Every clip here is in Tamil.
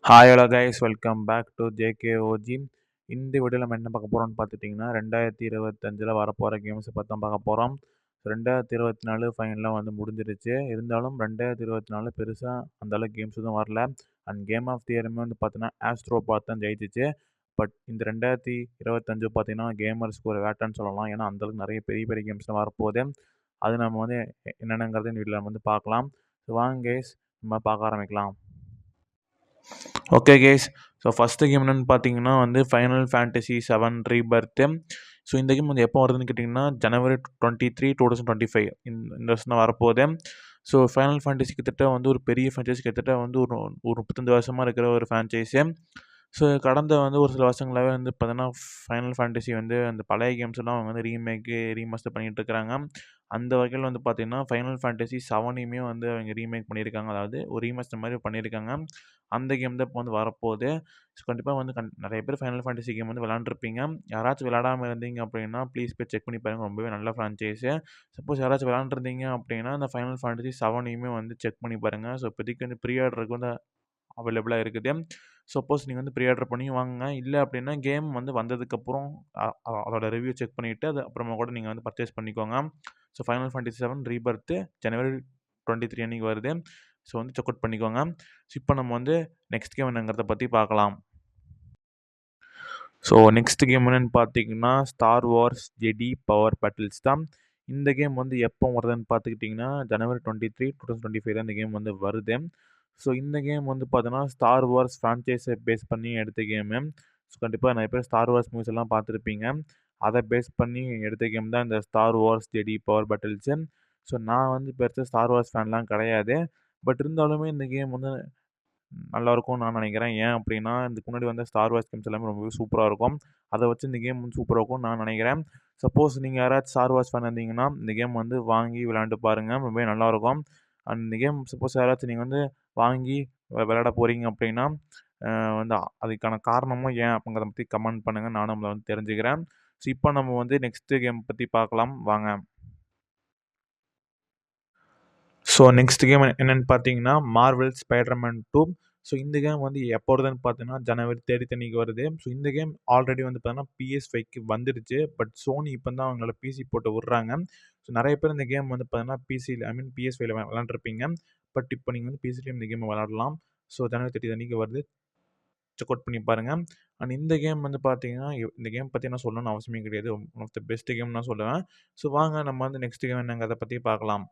Hi hello guys welcome back to JKOG. இந்த வீடியோவில் நம்ம என்ன பார்க்க போகிறோம்னு பார்த்துட்டிங்கன்னா 2025 வரப்போகிற கேம்ஸை பற்றி தான் பார்க்க போகிறோம். 2024 ஃபைனலாக முடிஞ்சிருச்சு. இருந்தாலும் 2024 பெருசாக அந்தளவுக்கு கேம்ஸ் எதுவும் வரல. அண்ட் கேம் ஆஃப் தி இயருமே பார்த்தீங்கன்னா ஆஸ்ட்ரோ பார்த்து தான் ஜெயிச்சிச்சு. பட் இந்த 2025 பார்த்தீங்கன்னா கேமர்ஸ்க்கு ஒரு வேட்டான்னு சொல்லலாம். ஏன்னா அந்தளவுக்கு நிறைய பெரிய பெரிய கேம்ஸ்லாம் வரப்போகுது. அது நம்ம என்னென்னங்கிறது இந்த வீடியோவில் நம்ம பார்க்கலாம். ஸோ வாங்க கைஸ் நம்ம பார்க்க ஆரம்பிக்கலாம். Okay guys. So first game என்னென்னு பார்த்தீங்கன்னா ஃபைனல் ஃபேண்டசி 7 ரீபர்த்து. ஸோ இந்த கேம் எப்போ வருதுன்னு கேட்டிங்கன்னா ஜனவரி 23, 2025 இந்த வருஷம் தான் வரப்போகுது. ஸோ ஃபைனல் ஃபேண்டசி கிட்டத்தட்ட ஒரு பெரிய ஃப்ரான்ச்சைஸ் கிட்டத்தட்ட ஒரு 35 வருஷமாக இருக்கிற ஒரு ஃப்ரான்ச்சைஸு. ஸோ கடந்த ஒரு சில வருஷங்களாகவே பார்த்தீங்கன்னா ஃபைனல் ஃபேண்டசி அந்த பழைய கேம்ஸ் எல்லாம் அவங்க ரீமாஸ்டர் பண்ணிகிட்டு இருக்கிறாங்க. அந்த வகையில் பார்த்தீங்கன்னா ஃபைனல் ஃபேண்டசி 7யுமே அவங்க ரீமேக் பண்ணியிருக்காங்க. அதாவது ஒரு ரீமாஸ்டர் மாதிரி பண்ணியிருக்காங்க. அந்த கேம் தான் இப்போ வரப்போகுது. ஸோ கண்டிப்பாக நிறைய பேர் ஃபைனல் ஃபேண்டசி கேம் விளாண்டுருப்பீங்க. யாராச்சும் விளாடாமல் இருந்தீங்க அப்படின்னா ப்ளீஸ் போய் செக் பண்ணி பாருங்கள். ரொம்பவே நல்ல ஃப்ரான்ச்சைஸு. சப்போஸ் யாராச்சும் விளாண்டுருந்தீங்க அப்படின்னா அந்த ஃபைனல் ஃபேண்டசி 7யுமே செக் பண்ணி பாருங்கள். ஸோ இப்போதைக்கு ப்ரீ ஆர்டருக்கு அவைலபிளாக இருக்குது. சப்போஸ் நீங்கள் ப்ரீ ஆர்டர் பண்ணி வாங்குங்க. இல்லை அப்படின்னா கேம் வந்ததுக்கப்புறம் அதோட ரிவ்யூ செக் பண்ணிவிட்டு அது அப்புறமா கூட நீங்கள் பர்ச்சேஸ் பண்ணிக்கோங்க. ஸோ ஃபைனல் ஃபேண்டசி 7 ரீபர்த்து ஜனவரி 23 அன்றைக்கி வருது. ஸோ செக் அவுட் பண்ணிக்கோங்க. ஸோ இப்போ நம்ம நெக்ஸ்ட் கேம் என்னங்கிறத பற்றி பார்க்கலாம். ஸோ நெக்ஸ்ட் கேம் என்னென்னு பார்த்தீங்கன்னா star Wars Jedi power battles தான். இந்த கேம் எப்போ வருதுன்னு பார்த்துக்கிட்டிங்கன்னா ஜனவரி 23, 2025 தான் இந்த கேம் வருது. ஸோ இந்த கேம் பார்த்தீங்கன்னா ஸ்டார் வார்ஸ் ஃப்ரான்ச்சைஸை பேஸ் பண்ணி எடுத்த கேமு. ஸோ கண்டிப்பாக நிறைய பேர் ஸ்டார் வார்ஸ் மூவிஸ் எல்லாம் பார்த்துருப்பீங்க. அதை பேஸ் பண்ணி எடுத்த கேம் தான் இந்த Star Wars Jedi power battles. So நான் பெருசாக ஸ்டார் வார்ஸ் ஃபேன்லாம் கிடையாது. பட் இருந்தாலுமே இந்த கேம் நல்லாயிருக்கும்னு நான் நினைக்கிறேன். ஏன் அப்படின்னா இதுக்கு முன்னாடி ஸ்டார் வார்ஸ் கேம்ஸ் எல்லாமே ரொம்பவே சூப்பராக இருக்கும். அதை வச்சு இந்த கேம் சூப்பராக இருக்கும்னு நான் நினைக்கிறேன். சப்போஸ் நீங்கள் யாராச்சும் ஸ்டார் வார்ஸ் ஃபேன் இருந்தீங்கன்னா இந்த கேம் வாங்கி விளையாண்டு பாருங்கள். ரொம்பவே நல்லாயிருக்கும். அண்ட் இந்த கேம் சப்போஸ் யாராச்சும் நீங்கள் வாங்கி விளையாட போகிறீங்க அப்படின்னா அதுக்கான காரணமும் ஏன் அப்படிங்கிறத பற்றி கமெண்ட் பண்ணுங்கள். நானும் நம்மளை தெரிஞ்சுக்கிறேன். ஸோ இப்போ நம்ம நெக்ஸ்ட்டு கேம் பற்றி பார்க்கலாம் வாங்க. ஸோ நெக்ஸ்ட் கேம் என்னென்னு பார்த்தீங்கன்னா மார்வெல் ஸ்பைடர்மேன் 2. ஸோ இந்த கேம் எப்போ வருதுன்னு பார்த்தீங்கன்னா ஜனவரி 30 அன்றைக்கி வருது. ஸோ இந்த கேம் ஆல்ரெடி பார்த்தீங்கன்னா PS5க்கு வந்துடுச்சு. பட் சோனி இப்போ தான் அவங்களோட பிசி போட்டு விட்றாங்க. ஸோ நிறைய பேர் இந்த கேம் பார்த்தீங்கன்னா பிசியில் PS5ல விளாண்டுருப்பீங்க. பட் இப்போ நீங்கள் பிசிலையும் இந்த கேமை விளாடலாம். ஸோ ஜனவரி 30 அன்றைக்கி வருது. செக் அவுட் பண்ணி பாருங்கள். அண்ட் இந்த கேம் பார்த்தீங்கன்னா இந்த கேம் பற்றி நான் சொல்லணும்னு அவசியமே கிடையாது. One of the best game நான் சொல்லுவேன். ஸோ வாங்க நம்ம நெக்ஸ்ட் கேம் என்னங்கிறத பற்றி பார்க்கலாம்.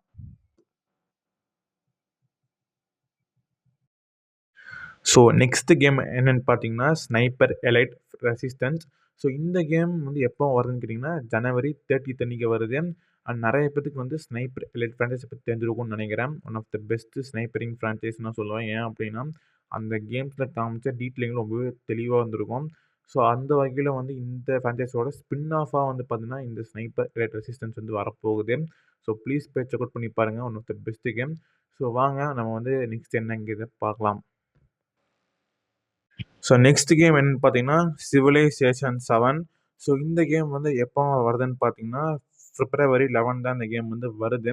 ஸோ நெக்ஸ்ட் கேம் என்னென்னு பார்த்தீங்கன்னா ஸ்னைப்பர் எலைட் ரெசிஸ்டன்ஸ். ஸோ இந்த கேம் எப்போ வருதுன்னு கேட்டிங்கன்னா ஜனவரி 30 அன்றைக்கி வருது. அண்ட் நிறைய பேருக்கு ஸ்னைப்பர் எலைட் ஃப்ரான்ச்சைஸை பற்றி தெரிஞ்சிருக்கும்னு நினைக்கிறேன். One of the best sniping franchise நான் சொல்லுவேன். ஏன் அப்படின்னா அந்த கேம்ஸில் காமிச்ச டீட்டெயிலிங் ரொம்பவே தெளிவாக வந்திருக்கும். ஸோ அந்த வகையில் இந்த ஃப்ரான்ச்சைஸோட ஸ்பின் ஆஃபாக பார்த்தீங்கன்னா இந்த ஸ்னைப்பர் எலைட் ரெசிஸ்டன்ஸ் வரப்போகுது. ஸோ ப்ளீஸ் போய் செக் அவுட் பண்ணி பாருங்கள். One of the best game. So வாங்க நம்ம நெக்ஸ்ட் என்னங்கிறத பார்க்கலாம். ஸோ நெக்ஸ்ட் கேம் என்னன்னு பார்த்தீங்கன்னா சிவிலைசேஷன் 7. ஸோ இந்த கேம் எப்போ வருதுன்னு பார்த்தீங்கன்னா பிப்ரவரி 11 தான் இந்த கேம் வருது.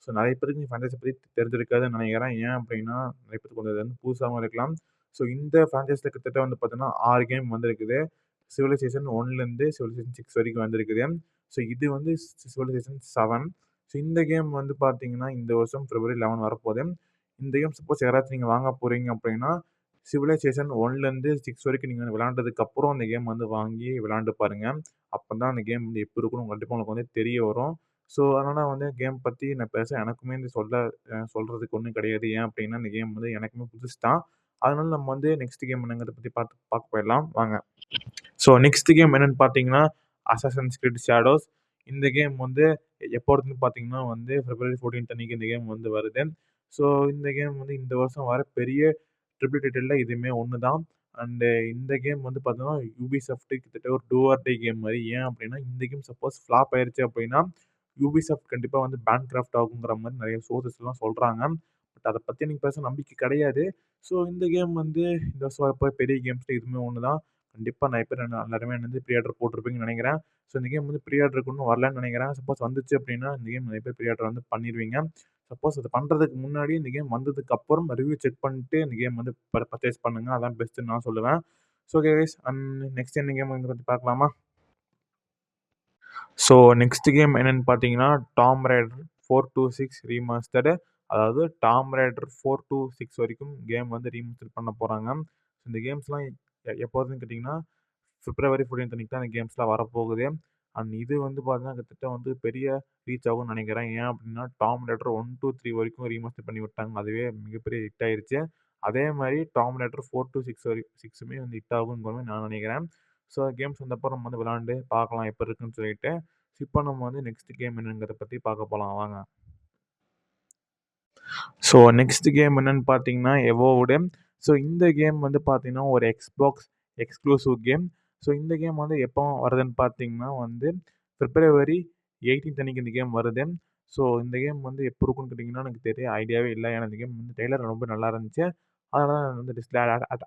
ஸோ நிறைய பேருக்கு இந்த ஃப்ரான்ச்சைஸை பற்றி தெரிஞ்சிருக்காதுன்னு நினைக்கிறேன். ஏன் அப்படின்னா நிறைய பேருக்கு கொஞ்சம் புதுசாகவும் இருக்கலாம். ஸோ இந்த ஃப்ரான்ச்சைஸில் கிட்டத்தட்ட பார்த்தீங்கன்னா 6 கேம் இருக்குது. சிவிலைசேஷன் 1லேருந்து சிவிலைசேஷன் 6 வரைக்கும் வந்திருக்குது. ஸோ இது சிவிலைசேஷன் 7. ஸோ இந்த கேம் பார்த்தீங்கன்னா இந்த வருஷம் பிப்ரவரி 11 வரப்போகுது. இந்த கேம் சப்போஸ் யாராச்சும் நீங்கள் வாங்க போகிறீங்க அப்படின்னா சிவிலைசேஷன் 1லேருந்து 6 வரைக்கும் நீங்கள் விளாண்டதுக்கப்புறம் அந்த கேம் வாங்கி விளாண்டு பாருங்கள். அப்போ தான் அந்த கேம் எப்படி இருக்குன்னு கண்டிப்பாக உங்களுக்கு தெரிய வரும். ஸோ அதனால் கேம் பற்றி நான் எனக்குமே சொல்கிறதுக்கு ஒன்றும் கிடையாது. ஏன் அப்படின்னா இந்த கேம் எனக்குமே புதுசு தான். அதனால நம்ம நெக்ஸ்ட் கேம் என்னங்கிறத பற்றி பார்க்க போயிடலாம் வாங்க. ஸோ நெக்ஸ்ட் கேம் என்னென்னு பார்த்தீங்கன்னா அசாசின்ஸ் கிரீட் ஷேடோஸ். இந்த கேம் எப்போ வருதுன்னு பார்த்தீங்கன்னா பிப்ரவரி 14 அன்றைக்கி இந்த கேம் வருது. ஸோ இந்த கேம் இந்த வருஷம் வர பெரிய ட்ரிபிள் டைட்டிலில் இதுவுமே ஒன்று தான். அண்டு இந்த கேம் பார்த்தீங்கன்னா யூபிசாஃப்ட் கிட்டத்தட்ட ஒரு டூ ஆர் டை கேம் மாதிரி. ஏன் அப்படின்னா இந்த கேம் சப்போஸ் ஃப்ளாப் ஆயிடுச்சு அப்படின்னா யூபிசாஃப்ட் கண்டிப்பாக பேன்கிராஃப்ட் ஆகுங்கிற மாதிரி நிறைய சோர்சஸ்லாம் சொல்கிறாங்க. பட் அதை பற்றி எனக்கு நம்பிக்கை கிடையாது. ஸோ இந்த கேம் இந்த வருஷம் வரப்போ பெரிய கேம்ஸில் இதுவுமே ஒன்று தான். கண்டிப்பா நெறைய பேர் எல்லாருமே வந்து ப்ரீ ஆர்டர் போட்டிருப்பீங்கன்னு நெனைக்கிறேன். ஸோ இந்த கேம் வந்து ப்ரீ ஆர்டருக்கு இன்னும் வரலன்னு நெனைக்கிறேன். சப்போஸ் வந்துச்சு அப்டின்னா, இந்த கேம் நெறைய பேர் ப்ரீ ஆர்டர் வந்து பண்ணிருவீங்க. சப்போஸ் அது பண்றதுக்கு முன்னாடி இந்த கேம் வந்ததுக்கு அப்புறம் ரிவ்யூ செக் பண்ணிட்டு இந்த கேம் வந்து பர்ச்சேஸ் பண்ணுங்க. அதான் பெஸ்ட்டுன்னு நான் சொல்லுவேன். ஸோ ஓகே கைஸ் நெக்ஸ்ட் என்ன கேம்ங்கிறத பார்க்கலாமா? ஸோ நெக்ஸ்ட் கேம் என்னன்னு பார்த்தீங்கன்னா, டாம் ரைடர் 426 ரீமாஸ்டர்டு. அதாவது டாம் ரைடர் 426 வரைக்கும் கேம் வந்து ரீமாஸ்டர் பண்ண போறாங்க. இந்த கேம்ஸ்லாம் எப்போதுன்னு கேட்டீங்கன்னா, பிப்ரவரி 14 அன்னைக்கு தான் இந்த கேம்ஸ்லாம் வரப்போகுது. இது வந்து பார்த்தீங்கன்னா, கிட்டத்தட்ட வந்து பெரிய ரீச் ஆகும்னு நெனைக்கிறேன். ஏன் அப்டின்னா, டாம் ரைடர் 1, 2, 3 வரைக்கும் ரீமாஸ்டர் பண்ணி விட்டாங்க. அதுவே மிகப்பெரிய ஹிட் ஆயிருச்சு. அதே மாரி டாம் ரைடர் 4 to 6 6மே வந்து ஹிட் ஆகுங்கிற மாரி நான் நெனைக்கிறேன். ஸோ கேம்ஸ் வந்தப்போ நம்ம வந்து விளையாண்டு பார்க்கலாம் எப்ப இருக்குன்னு சொல்லிட்டு. இப்போ நம்ம வந்து நெக்ஸ்ட் கேம் என்னங்கிறத பத்தி பார்க்க போலாம் வாங்க. ஸோ நெக்ஸ்ட் கேம் என்னன்னு பார்த்தீங்கன்னா, எவோவுடு. ஸோ இந்த கேம் வந்து பார்த்தீங்கன்னா, ஒரு Xbox எக்ஸ்க்ளூசிவ் கேம். ஸோ இந்த கேம் வந்து எப்போ வருதுன்னு பார்த்தீங்கன்னா வந்து, பிப்ரவரி 18 அன்னைக்கு இந்த கேம் வருது. ஸோ இந்த கேம் வந்து எப்போ இருக்கும்னு கேட்டீங்கன்னா, எனக்கு தெரிய ஐடியாவே இல்ல. ஏன்னா இந்த கேம் வந்து ட்ரெய்லர் ரொம்ப நல்லா இருந்துச்சு. அதனால தான் நான் வந்து லிஸ்ட்ல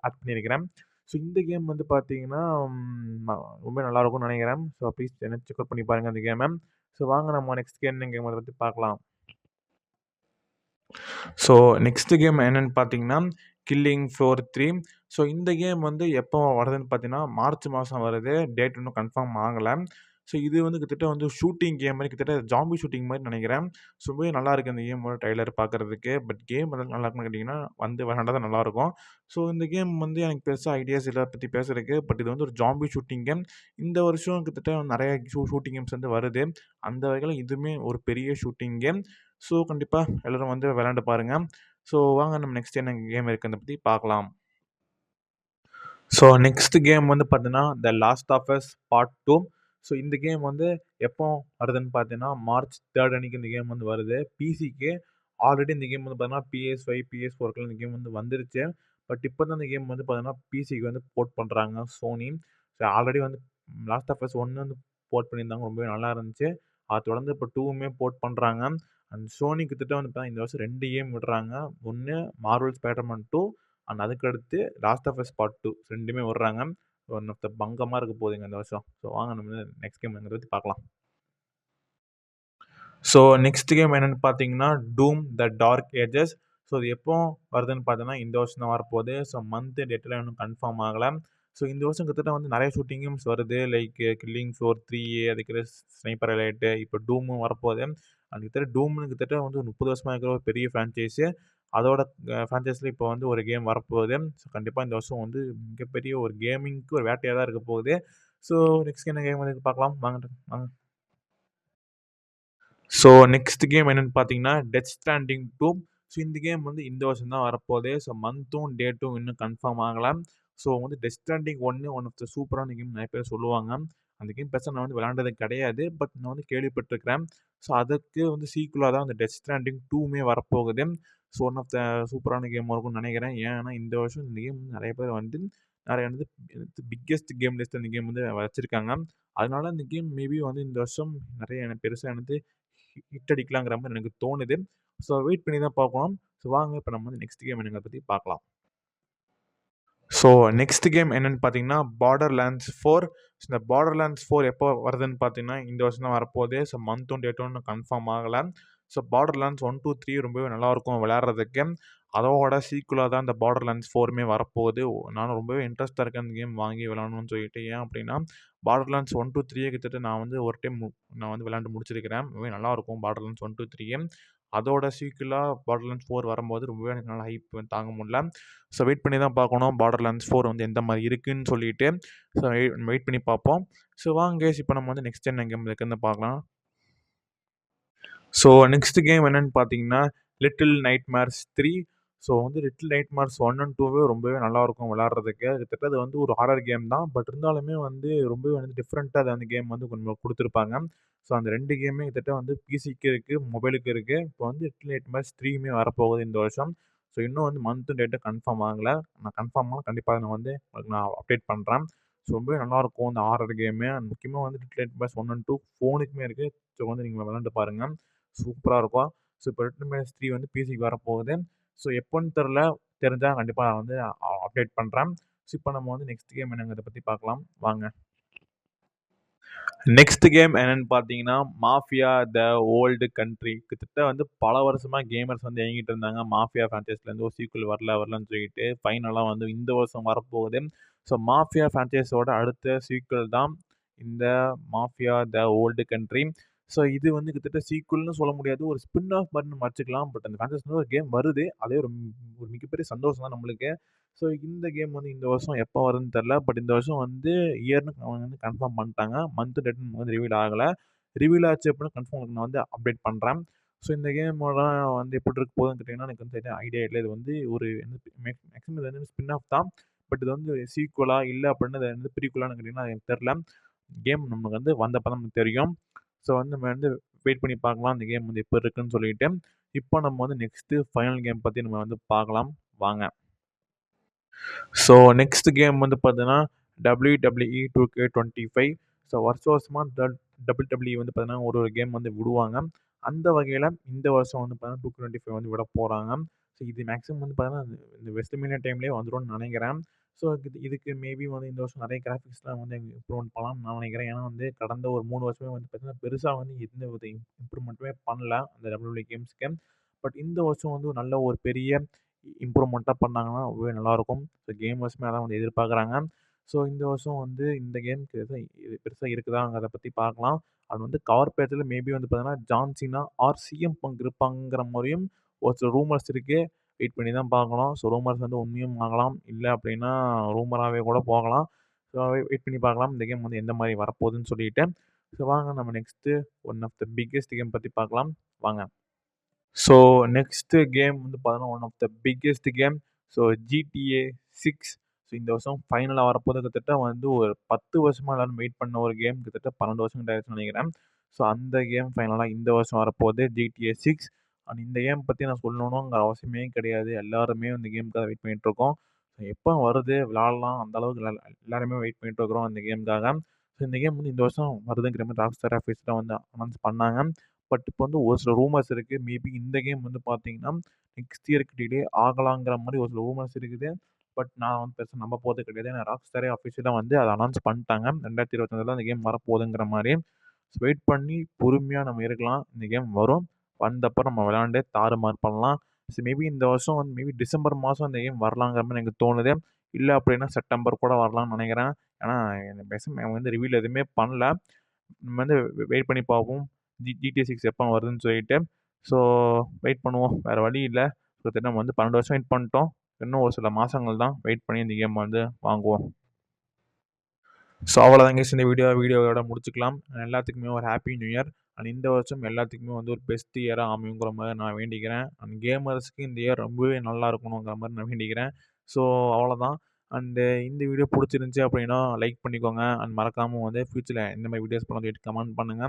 ஆட் பண்ணியிருக்கிறேன். ஸோ இந்த கேம் வந்து பார்த்தீங்கன்னா, ரொம்ப நல்லாயிருக்கும்னு நெனைக்கிறேன். ஸோ ப்ளீஸ் செக் அவுட் பண்ணி பாருங்க அந்த கேம. ஸோ வாங்க நம்ம நெக்ஸ்ட் என்ன கேம் அத பத்தி பார்க்கலாம். ஸோ நெக்ஸ்ட் கேம் என்னன்னு பார்த்தீங்கன்னா, கில்லிங் ஃப்ளோர் 3. ஸோ இந்த கேம் வந்து எப்போ வருதுன்னு பார்த்தீங்கன்னா, மார்ச் மாசம் வருது. டேட் இன்னும் கன்ஃபார்ம் ஆகல. ஸோ இது வந்து கிட்டத்தட்ட வந்து ஷூட்டிங் கேம் மாரி கிட்டத்தட்ட ஜாம்பி ஷூட்டிங் மாரி நெனைக்கிறேன். ஸோ ரொம்பவே நல்லாயிருக்கு அந்த கேமோட ட்ரெய்லர் பார்க்கறதுக்கு. பட் கேம் வந்து நல்லாருக்குன்னு கேட்டீங்கன்னா, வந்து விளையாண்டா தான் நல்லாயிருக்கும். ஸோ இந்த கேம் வந்து எனக்கு பெருசா ஐடியாஸ் இல்ல பத்தி பேசுறதுக்கு. பட் இது வந்து ஒரு ஜாம்பி ஷூட்டிங் கேம். இந்த வருஷம் கிட்டத்தட்ட நெறைய ஷூட்டிங் கேம்ஸ் வந்து வருது. அந்த வகையில இதுவுமே ஒரு பெரிய ஷூட்டிங் கேம். ஸோ கண்டிப்பா எல்லாரும் வந்து விளையாண்டு பாருங்க. ஸோ வாங்க நம்ம நெக்ஸ்ட் என்ன கேம் இருக்குன்றத பத்தி பார்க்கலாம். ஸோ நெக்ஸ்ட் கேம் வந்து பார்த்தீங்கன்னா, the last of us part 2. So இந்த கேம் வந்து எப்போ வருதுன்னு பார்த்தீங்கன்னா, மார்ச் 3 அன்னைக்கு இந்த கேம் வந்து வருது. பிசிக்கு ஆல்ரெடி இந்த கேம் வந்து பார்த்தீங்கன்னா, PS5, PS4க்குலாம் இந்த கேம் வந்து வந்துருச்சு. பட் இப்போ தான் இந்த கேம் வந்து பார்த்தீங்கன்னா, பிசிக்கு வந்து போர்ட் பண்றாங்க சோனி. ஸோ ஆல்ரெடி வந்து லாஸ்ட் ஆஃப் அஸ் 1 வந்து போர்ட் பண்ணியிருந்தாங்க. ரொம்பவே நல்லா இருந்துச்சு. அத தொடர்ந்து இப்போ 2மே போர்ட் பண்றாங்க. சோனி கிட்டத்தட்ட வந்து பார்த்தீங்கன்னா, இந்த வருஷம் 2 கேம் விடுறாங்க. ஒண்ணு மார்வெல் ஸ்பைடர்மேன் 2 அதுக்கடுத்து லாஸ்ட் ஆஃப் அஸ் பார்ட் 2 2மே விடுறாங்க. ஒன் ஆஃப் த பங்கமா இருக்க போகுதுங்க இந்த வருஷம். ஸோ வாங்க நம்ம வந்து நெக்ஸ்ட் கேம் என்னங்கிறத பத்தி பார்க்கலாம். ஸோ நெக்ஸ்ட் கேம் என்னன்னு பார்த்தீங்கன்னா, டூம் த டார்க் ஏஜஸ். ஸோ இது எப்போ வருதுன்னு பார்த்தீங்கன்னா, இந்த வருஷம் தான் வரப்போகுது. ஸோ மந்த் டேட்லாம் இன்னும் கன்ஃபார்ம் ஆகல. ஸோ இந்த வருஷம் கிட்டத்தட்ட வந்து நெறைய ஷூட்டிங் கேம்ஸ் வருது. லைக் கில்லிங் ஃப்ளோர் 3 அதுக்கடுத்து ஸ்னைப்பர் எலைட் இப்போ டூமும் வரப்போகுது. அது கிட்டத்தட்ட டூம்னு கிட்டத்தட்ட வந்து 30 வருஷமா இருக்கிற ஒரு பெரிய ஃப்ரான்ச்சைஸு. அதோட ஃப்ரான்ச்சைஸ்ல இப்போ வந்து ஒரு கேம் வரப்போகுது. ஸோ கண்டிப்பா இந்த வருஷம் வந்து மிகப்பெரிய ஒரு கேமிங்க்கு ஒரு வேட்டையா தான் இருக்க போகுது. ஸோ நெக்ஸ்ட் என்ன கேம் வருது பார்க்கலாம். வாங்க. ஸோ நெக்ஸ்ட் கேம் என்னன்னு பார்த்தீங்கன்னா, டெத் ஸ்ட்ராண்டிங் 2. ஸோ இந்த கேம் வந்து இந்த வருஷம் தான் வரப்போகுது. ஸோ மந்த்தும், டேட்டும் இன்னும் கன்ஃபார்ம் ஆகல. ஸோ வந்து டெத் ஸ்ட்ராண்டிங் 1 ஒன் ஆஃப் த சூப்பரான கேம் நெறைய பேர் சொல்லுவாங்க. அந்த கேம் பெருசா நான் வந்து விளையாண்டது கிடையாது. பட் நான் வந்து கேள்விப்பட்டுருக்கிறேன். ஸோ அதுக்கு வந்து சீக்குவலா தான் அந்த டெத் ஸ்ட்ராண்டிங் 2மே வரப்போகுது. ஸோ ஒன் ஆஃப் த சூப்பரான கேமா இருக்கும்னு நெனைக்கிறேன். ஏன்னா இந்த வருஷம் இந்த கேம் நெறைய பேர் வந்து நெறைய வந்து பிக்கெஸ்ட் கேம் லிஸ்ட் இந்த கேம் வந்து வச்சிருக்காங்க. அதனால இந்த கேம் மேபி வந்து இந்த வருஷம் நெறைய எனக்கு பெருசா வந்து ஹிட் அடிக்கலாங்கிற மாரி எனக்கு தோணுது. ஸோ வெயிட் பண்ணி தான் பார்க்கணும். ஸோ வாங்க இப்ப நம்ம வந்து நெக்ஸ்ட் கேம் என்னங்கிறத பத்தி பார்க்கலாம். ஸோ நெக்ஸ்ட் கேம் என்னன்னு பார்த்தீங்கன்னா, பார்டர்லேண்ட்ஸ் 4. இந்த பார்டர்லேண்ட்ஸ் 4 எப்போ வருதுன்னு பார்த்தீங்கன்னா, இந்த வருஷம் தான் வரப்போகுது. ஸோ மந்த்தும், டேட்டும் இன்னும் கன்ஃபார்ம் ஆகல. ஸோ பார்டர்லேண்ட்ஸ் 1, 2, 3 ரொம்பவே நல்லாயிருக்கும் விளையாடுறதுக்கு. அதோட சீக்குவலா தான் இந்த பார்டர்லேண்ட்ஸ் 4மே வரப்போகுது. நானும் ரொம்பவே இன்ட்ரெஸ்ட்டா இருக்கேன் இந்த கேம் வாங்கி விளையாடணும்னு சொல்லிட்டு. ஏன் அப்டின்னா, பார்டர்லேண்ட்ஸ் 1, 2, 3 கிட்டத்தட்ட நான் வந்து ஒரு டைம் நான் வந்து விளையாண்டு முடிச்சிருக்கிறேன். ரொம்பவே நல்லாயிருக்கும் பார்டர்லேண்ட்ஸ் 1, 2, 3 அதோட சீக்குவலா பார்டர்லேண்ட்ஸ் 4 வரும்போது ரொம்பவே எனக்கு நல்லா ஹைப் தாங்க முடியல. ஸோ வெயிட் பண்ணி தான் பார்க்கணும். பார்டர்லேண்ட்ஸ் 4 வந்து எந்த மாரி இருக்குன்னு சொல்லிட்டு. ஸோ வெயிட் பண்ணி பார்ப்போம். ஸோ வாங்க கைஸ் இப்ப நம்ம வந்து நெக்ஸ்ட் என்ன கேம் இருக்குன்னு பார்க்கலாம். ஸோ நெக்ஸ்ட் கேம் என்னன்னு பார்த்தீங்கன்னா, லிட்டில் நைட்மேர்ஸ் 3. ஸோ வந்து லிட்டில் நைட்மேர்ஸ் 1 அண்ட் 2வே ரொம்பவே நல்லாயிருக்கும் விளையாடுறதுக்கு. கிட்டத்தட்ட அது வந்து ஒரு ஹாரர் கேம் தான். பட் இருந்தாலுமே வந்து ரொம்பவே வந்து டிஃப்ரெண்ட்டா அது அந்த கேம் வந்து கொஞ்சம் குடுத்துருப்பாங்க. ஸோ அந்த 2 கேமுமே கிட்டத்தட்ட வந்து பிசிக்கு இருக்கு, மொபைலுக்கு இருக்கு. இப்போ வந்து லிட்டில் நைட்மேர்ஸ் 3மே வரப்போகுது இந்த வருஷம். ஸோ இன்னும் வந்து மந்த்தும் டேட்டும் கன்ஃபார்ம் ஆகல. நான் கன்ஃபார்ம் ஆனா கண்டிப்பா நான் வந்து உங்களுக்கு நான் அப்டேட் பண்றேன். ஸோ ரொம்பவே நல்லாயிருக்கும் இந்த ஹாரர் கேமு. முக்கியமா வந்து லிட்டில் நைட்மேர்ஸ் 1 அண்ட் 2 ஃபோனுக்குமே இருக்கு. ஸோ வந்து நீங்க விளையாண்டு பாருங்க. சூப்பரா இருக்கும். ஸோ இப்போ ரெட்மி மேக்ஸ் 3 வந்து பிசிக்கு வரப்போகுது. ஸோ எப்போன்னு தெரில. தெரிஞ்சா கண்டிப்பா நான் வந்து அப்டேட் பண்றேன். ஸோ இப்போ நம்ம வந்து நெக்ஸ்ட் கேம் என்னங்கிறத பற்றி பார்க்கலாம் வாங்க. நெக்ஸ்ட் கேம் என்னன்னு பார்த்தீங்கன்னா, மாஃபியா த ஓல்டு கண்ட்ரி. கிட்டத்தட்ட வந்து பல வருஷமா கேமர்ஸ் வந்து ஏங்கிட்டு இருந்தாங்க. மாஃபியா ஃப்ரான்ச்சைஸ்லேருந்து ஒரு சீக்வல் வரலன்னு சொல்லிட்டு, ஃபைனலா வந்து இந்த வருஷம் வரப்போகுது. ஸோ மாஃபியா ஃப்ரான்ச்சைஸோட அடுத்த சீக்வல் தான் இந்த மாஃபியா த ஓல்டு கண்ட்ரி. ஸோ இது வந்து கிட்டத்தட்ட சீக்வல்னு சொல்ல முடியாது. ஒரு ஸ்பின் ஆஃப் மாரி நம்ம வச்சுக்கலாம். பட் அந்த ஃப்ரான்ச்சைஸ்ல ஒரு கேம் வருது. அதே ஒரு மிகப்பெரிய சந்தோஷம் தான் நம்மளுக்கு. ஸோ இந்த கேம் வந்து இந்த வருஷம் எப்போ வருதுன்னு தெரில. பட் இந்த வருஷம் வந்து இயர்னு அவங்க வந்து கன்ஃபார்ம் பண்ணிட்டாங்க. மந்த் டேட்னு வந்து ரிவீல் ஆகல. ரிவீல் ஆச்சு அப்படின்னா கன்ஃபார்ம் உங்களுக்கு நான் வந்து அப்டேட் பண்றேன். ஸோ இந்த கேமோட வந்து எப்படி இருக்க போகுதுன்னு கேட்டீங்கன்னா, எனக்கு வந்து சரியா ஐடியா இல்ல. இது வந்து ஒரு மேக்ஸிமம் இது வந்து ஸ்பின் ஆஃப் தான். பட் இது வந்து சீக்வலா இல்ல அப்படின்னா இது வந்து ப்ரீக்வலான்னு கேட்டீங்கன்னா எனக்கு தெரில. கேம் நமக்கு வந்து வந்தப்ப தான் நமக்கு தெரியும். ஸோ வந்து நம்ம வந்து வெயிட் பண்ணி பார்க்கலாம். இந்த கேம் வந்து எப்படி இருக்குன்னு சொல்லிட்டு. இப்போ நம்ம வந்து நெக்ஸ்ட் ஃபைனல் கேம் பத்தி நம்ம வந்து பார்க்கலாம். வாங்க. ஸோ நெக்ஸ்ட் கேம் வந்து பார்த்தீங்கன்னா, WWE 2K25. ஸோ வருஷமா WWE வந்து பார்த்தீங்கன்னா, ஒரு கேம் வந்து விடுவாங்க. அந்த வகையில இந்த வருஷம் வந்து பார்த்தீங்கன்னா, 2K25 வந்து விட போறாங்க. ஸோ இது மேக்ஸிமம் வந்து பார்த்தீங்கன்னா, இந்த வெஸ்ட்மினியா டைம்லயே வந்துரும்னு நெனைக்கிறேன். ஸோ இதுக்கு மேபி வந்து இந்த வருஷம் நெறைய கிராஃபிக்ஸ்லாம் வந்து இம்ப்ரூவ்மெண்ட் பண்ணலாம்னு நான் நெனைக்கிறேன். ஏன்னா வந்து கடந்த ஒரு 3 வருஷமே வந்து பார்த்தீங்கன்னா, பெருசா வந்து எந்த ஒரு இம்ப்ரூவ்மெண்ட்டுமே பண்ணல அந்த WWE கேம்ஸ்க்கு. பட் இந்த வருஷம் வந்து நல்ல ஒரு பெரிய இம்ப்ரூவ்மெண்ட்டா பண்ணாங்கன்னா ரொம்பவே நல்லாயிருக்கும். ஸோ கேமர்ஸுமே அதான் வந்து எதிர்பார்க்குறாங்க. ஸோ இந்த வருஷம் வந்து இந்த கேம்க்கு எதுவும் இது பெருசா இருக்குதாங்கிறத பத்தி பார்க்கலாம். அது வந்து கவர் பேஜ்ல மேபி வந்து பார்த்தீங்கன்னா, John Cena or CM Punk இருப்பாங்கங்கிற மாரியும் ஒரு சில ரூமர்ஸ் இருக்கு. வெயிட் பண்ணி தான் பார்க்கணும். ஸோ ரூமர்ஸ் வந்து உண்மையும் ஆகலாம். இல்ல அப்படின்னா ரூமராவே கூட போகலாம். ஸோ வெயிட் பண்ணி பார்க்கலாம். இந்த கேம் வந்து எந்த மாரி வரப்போகுதுன்னு சொல்லிட்டு. ஸோ வாங்க நம்ம next one of the biggest game பத்தி பார்க்கலாம். வாங்க. ஸோ நெக்ஸ்ட்டு கேம் வந்து பார்த்தீங்கன்னா, one of the biggest game. So GTA 6. So இந்த வருஷம் ஃபைனலா வரப்போது. கிட்டத்தட்ட வந்து ஒரு 10 வருஷமா எல்லாரும் வெயிட் பண்ண ஒரு கேம். கிட்டத்தட்ட 12 வருஷம் கிட்ட ஆயிருச்சுன்னு நெனைக்கிறேன். ஸோ அந்த கேம் ஃபைனலா இந்த வருஷம் வரப்போது. GTA 6. அண்ட் இந்த கேம் பத்தி நான் சொல்லணுங்கிற அவசியமே கிடையாது. எல்லாருமே இந்த கேமுக்காக வெயிட் பண்ணிட்டுருக்கோம். எப்போ வருது விளையாடலாம் அந்த அளவுக்கு எல்லாருமே வெயிட் பண்ணிட்டு இருக்கிறோம் இந்த கேமுக்காக. ஸோ இந்த கேம் வந்து இந்த வருஷம் வருதுங்கிற மாரி ராக்ஸ்டார் அஃபிஷியலா வந்து அனௌன்ஸ் பண்ணாங்க. பட் இப்போ வந்து ஒரு சில ரூமர்ஸ் இருக்கு. மேபி இந்த கேம் வந்து பார்த்தீங்கன்னா, நெக்ஸ்ட் இயர்க்கு டிலே ஆகலாங்கிற மாரி ஒரு சில ரூமர்ஸ் இருக்குது. பட் நான் வந்து பெருசா நம்ப போறது கிடையாது. ஏன்னா ராக்ஸ்டாரே அஃபிஷியலா வந்து அத அனௌன்ஸ் பண்ணிட்டாங்க. 2025ல அந்த கேம் வரப்போகுதுங்கிற மாரி. ஸோ வெயிட் பண்ணி பொறுமையா நம்ம இருக்கலாம். இந்த கேம் வரும். வந்தப்ப நம்ம விளையாண்டு தாறுமாறு பண்ணலாம். ஸோ மேபி இந்த வருஷம் வந்து மேபி டிசம்பர் மாசம் இந்த கேம் வரலாங்கிற மாரி எனக்கு தோணுது. இல்ல அப்படின்னா செப்டம்பர் கூட வரலாம்னு நெனைக்கிறேன். ஏன்னா மேக்ஸிமம் வந்து ரிவீல் எதுவுமே பண்ணல. நம்ம வந்து வெயிட் பண்ணி பார்ப்போம். GTA 6 எப்போ வருதுன்னு சொல்லிட்டு. ஸோ வெயிட் பண்ணுவோம். வேற வழி இல்ல. கிட்டத்தட்ட நம்ம வந்து 12 வருஷம் வெயிட் பண்ணிட்டோம். இன்னும் ஒரு சில மாசங்கள் தான் வெயிட் பண்ணி இந்த கேம் வந்து வாங்குவோம். ஸோ அவ்வளோதான் கைஸ் இந்த வீடியோவோட முடிச்சுக்கலாம். எல்லாத்துக்குமே ஒரு ஹாப்பி நியூ இயர். அண்ட் இந்த வருஷம் எல்லாத்துக்குமே வந்து ஒரு பெஸ்ட் இயரா அமையுங்கிற மாரி நான் வேண்டிக்கிறேன். அண்ட் கேமர்ஸ்க்கு இந்த இயர் ரொம்பவே நல்லா இருக்கணுங்கிற மாரி நான் வேண்டிக்கிறேன். ஸோ அவ்வளோதான். அண்டு இந்த வீடியோ புடிச்சிருந்துச்சு அப்படின்னா லைக் பண்ணிக்கோங்க. அண்ட் மறக்காம வந்து ஃபியூச்சர்ல எந்த மாரி வீடியோஸ் பண்ணணும்னு சொல்லிட்டு கமெண்ட் பண்ணுங்க.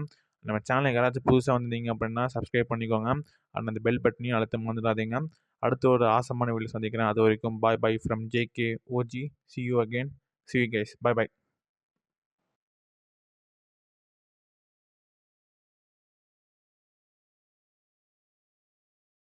நம்ம சேனலுக்கு யாராச்சும் புதுசா வந்திருந்தீங்க அப்படின்னா சப்ஸ்கிரைப் பண்ணிக்கோங்க. அண்ட் அந்த பெல் பட்டனையும் அழுத்த மறந்துடாதீங்க. அடுத்த ஒரு ஆசமான வீடியோ சந்திக்கிறேன். அது வரைக்கும் bye from JK OG. See you again. See you guys. Bye.